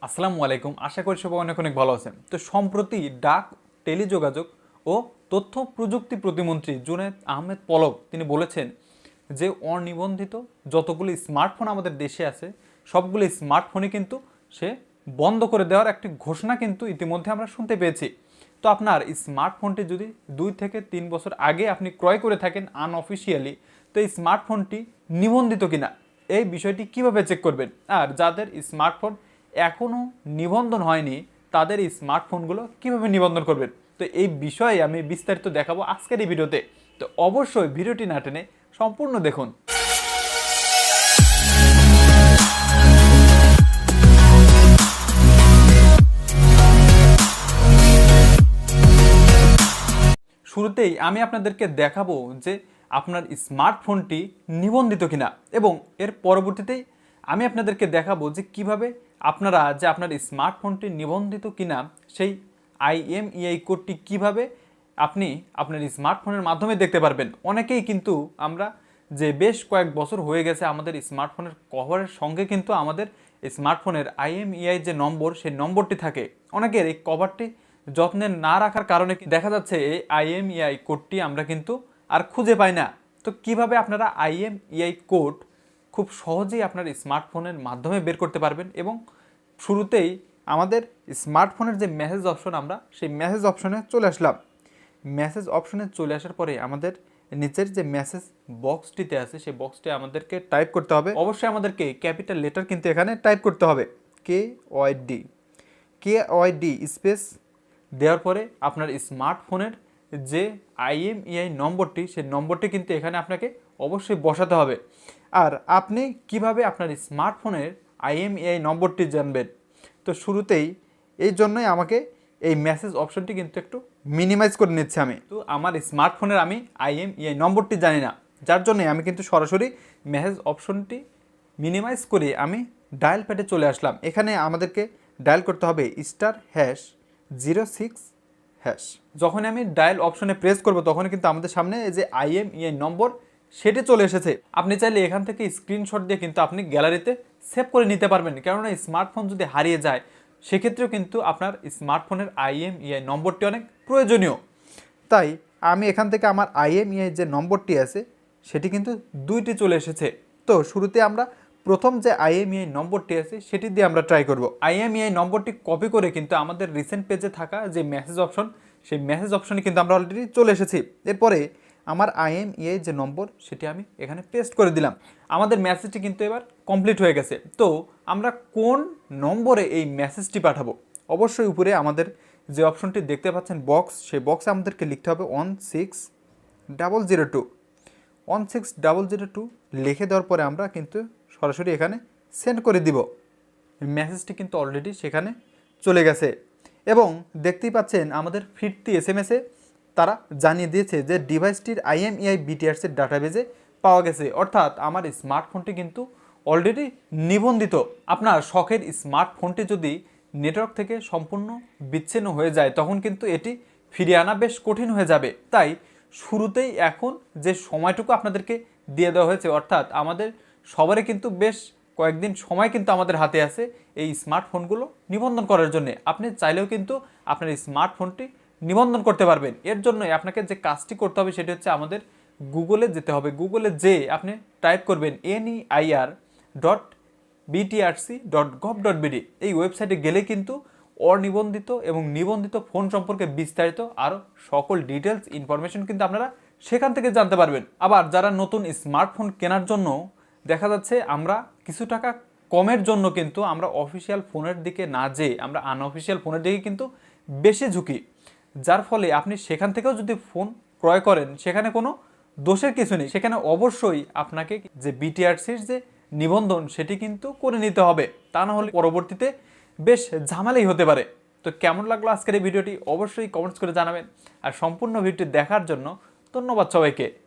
আসসালামু আলাইকুম। আশা করি সবাই অনেক অনেক ভালো আছেন। তো সম্প্রতি ডাক, টেলিযোগাযোগ ও তথ্য প্রযুক্তি প্রতিমন্ত্রী জুনায়েদ আহমেদ পলক তিনি বলেছেন যে অনিবন্ধিত যতগুলি স্মার্টফোন আমাদের দেশে আছে সবগুলি স্মার্টফোনই কিন্তু সে বন্ধ করে দেওয়ার একটি ঘোষণা কিন্তু ইতিমধ্যে আমরা শুনতে পেয়েছি। তো আপনার স্মার্টফোনটি যদি 2 থেকে 3 বছর আগে আপনি ক্রয় করে থাকেন আনঅফিসিয়ালি, তো এই স্মার্টফোনটি নিবন্ধিত কিনা এই বিষয়টি কিভাবে চেক করবেন, আর যাদের স্মার্টফোন এখনও নিবন্ধন হয়নি তাদের এই স্মার্টফোনগুলো কিভাবে নিবন্ধন করবেন, তো এই বিষয়ে আমি বিস্তারিত দেখাবো আজকের এই ভিডিওতে। তো অবশ্যই ভিডিওটি না টেনে সম্পূর্ণ দেখুন। শুরুতেই আমি আপনাদেরকে দেখাবো যে আপনার স্মার্টফোনটি নিবন্ধিত কিনা, এবং এর পরবর্তীতেই আমি আপনাদেরকে দেখাবো যে কিভাবে আপনারা যে আপনার স্মার্টফোনটি নিবন্ধিত কিনা সেই IMEI কোডটি কিভাবে আপনি আপনার স্মার্টফোনের মাধ্যমে দেখতে পারবেন। অনেকেই কিন্তু আমরা যে বেশ কয়েক বছর হয়ে গেছে আমাদের স্মার্টফোনের কভারের সঙ্গে কিন্তু আমাদের স্মার্টফোনের IMEI যে নম্বর সেই নম্বরটি থাকে। অনেকের এই কভারটি যত্নে না রাখার কারণে দেখা যাচ্ছে এই IMEI কোডটি আমরা কিন্তু আর খুঁজে পাই না। তো কিভাবে আপনারা IMEI কোড খুব সহজেই আপনার স্মার্টফোনের মাধ্যমে বের করতে পারবেন, এবং শুরুতেই আমাদের স্মার্টফোনের যে মেসেজ অপশন, আমরা সেই মেসেজ অপশনে চলে আসলাম। মেসেজ অপশনে চলে আসার পরে আমাদের নিচের যে মেসেজ বক্সটিতে আছে সেই বক্সটি আমাদেরকে টাইপ করতে হবে। অবশ্যই আমাদেরকে ক্যাপিটাল লেটার কিন্তু এখানে টাইপ করতে হবে, KYD স্পেস দেওয়ার পরে আপনার স্মার্টফোনের যে IMEI নম্বরটি সেই নম্বরটি কিন্তু এখানে আপনাকে অবশ্যই বসাতে হবে। আর আপনি কিভাবে আপনার স্মার্টফোনের IMEI নম্বরটি জানবেন, তো শুরুতেই এই জন্যই আমাকে এই মেসেজ অপশনটি কিন্তু একটু মিনিমাইজ করে নিচ্ছি। আমি তো আমার স্মার্টফোনের আমি IMEI নম্বরটি জানি না, যার জন্যই আমি কিন্তু সরাসরি মেসেজ অপশনটি মিনিমাইজ করে আমি ডায়াল প্যাডে চলে আসলাম। এখানে আমাদেরকে ডায়াল করতে হবে *#06#। যখন আমি ডায়াল অপশনে প্রেস করব তখন কিন্তু আমাদের সামনে এই যে IMEI নম্বর সেটি চলে এসেছে। আপনি চাইলে এখান থেকে স্ক্রিনশট দিয়ে কিন্তু আপনি গ্যালারিতে সেভ করে নিতে পারবেন, কেননা স্মার্টফোন যদি হারিয়ে যায় সেক্ষেত্রেও কিন্তু আপনার স্মার্টফোনের IMEI নম্বরটি অনেক প্রয়োজনীয়। তাই আমি এখান থেকে আমার IMEI যে নম্বরটি আছে সেটি কিন্তু দুইটি চলে এসেছে। তো শুরুতে আমরা প্রথম যে IMEI নম্বরটি আছে সেটি দিয়ে আমরা ট্রাই করব। IMEI নম্বরটি কপি করে কিন্তু আমাদের রিসেন্ট পেজে থাকা যে মেসেজ অপশন সেই মেসেজ অপশনে কিন্তু আমরা অলরেডি চলে এসেছি। এরপরে আমার IMEI যে নম্বর সেটি আমি এখানে পেস্ট করে দিলাম। আমাদের মেসেজটি কিন্তু এবার কমপ্লিট হয়ে গেছে। তো আমরা কোন নম্বরে এই মেসেজটি পাঠাবো, অবশ্যই উপরে আমাদের যে অপশনটি দেখতে পাচ্ছেন বক্স, সেই বক্সে আমাদেরকে লিখতে হবে 16002। 16002 লিখে দেওয়ার পরে আমরা কিন্তু সরাসরি এখানে সেন্ড করে দিব। মেসেজটি কিন্তু অলরেডি সেখানে চলে গেছে, এবং দেখতেই পাচ্ছেন আমাদের ফিরতি SMS-এ তারা জানিয়ে দিয়েছে যে ডিভাইসটির IMEI btrc ডাটাবেজে পাওয়া গেছে, অর্থাৎ আমার স্মার্টফোনটি কিন্তু অলরেডি নিবন্ধিত। আপনার শখের স্মার্টফোনটি যদি নেটওয়ার্ক থেকে সম্পূর্ণ বিচ্ছিন্ন হয়ে যায় তখন কিন্তু এটি ফিরিয়ে আনা বেশ কঠিন হয়ে যাবে। তাই শুরুতেই এখন যে সময়টুকু আপনাদেরকে দিয়ে দেওয়া হয়েছে, অর্থাৎ আমাদের সবারই কিন্তু বেশ কয়েকদিন সময় কিন্তু আমাদের হাতে আছে এই স্মার্টফোনগুলো নিবন্ধন করার জন্য। আপনি চাইলেও কিন্তু আপনার স্মার্টফোনটি নিবন্ধন করতে পারবেন। এর জন্যই আপনাকে যে কাজটি করতে হবে সেটি হচ্ছে আমাদের গুগলে যেতে হবে। গুগলে যে আপনি টাইপ করবেন neir.btrc.gov.bd, এই ওয়েবসাইটে গেলে কিন্তু অনিবন্ধিত এবং নিবন্ধিত ফোন সম্পর্কে বিস্তারিত আরও সকল ডিটেলস ইনফরমেশন কিন্তু আপনারা সেখান থেকে জানতে পারবেন। আবার যারা নতুন স্মার্টফোন কেনার জন্য দেখা যাচ্ছে আমরা কিছু টাকা কমের জন্য কিন্তু আমরা অফিসিয়াল ফোনের দিকে না যেয়ে আমরা আনঅফিসিয়াল ফোনের দিকে কিন্তু বেশি ঝুঁকি, যার ফলে আপনি সেখান থেকেও যদি ফোন ক্রয় করেন সেখানে কোনো দোষের কিছু নেই। সেখানে অবশ্যই আপনাকে যে বিটিআরসির যে নিবন্ধন সেটি কিন্তু করে নিতে হবে, তা না হলে পরবর্তীতে বেশ ঝামেলাই হতে পারে। তো কেমন লাগলো আজকের এই ভিডিওটি অবশ্যই কমেন্টস করে জানাবেন, আর সম্পূর্ণ ভিডিওটি দেখার জন্য ধন্যবাদ সবাইকে।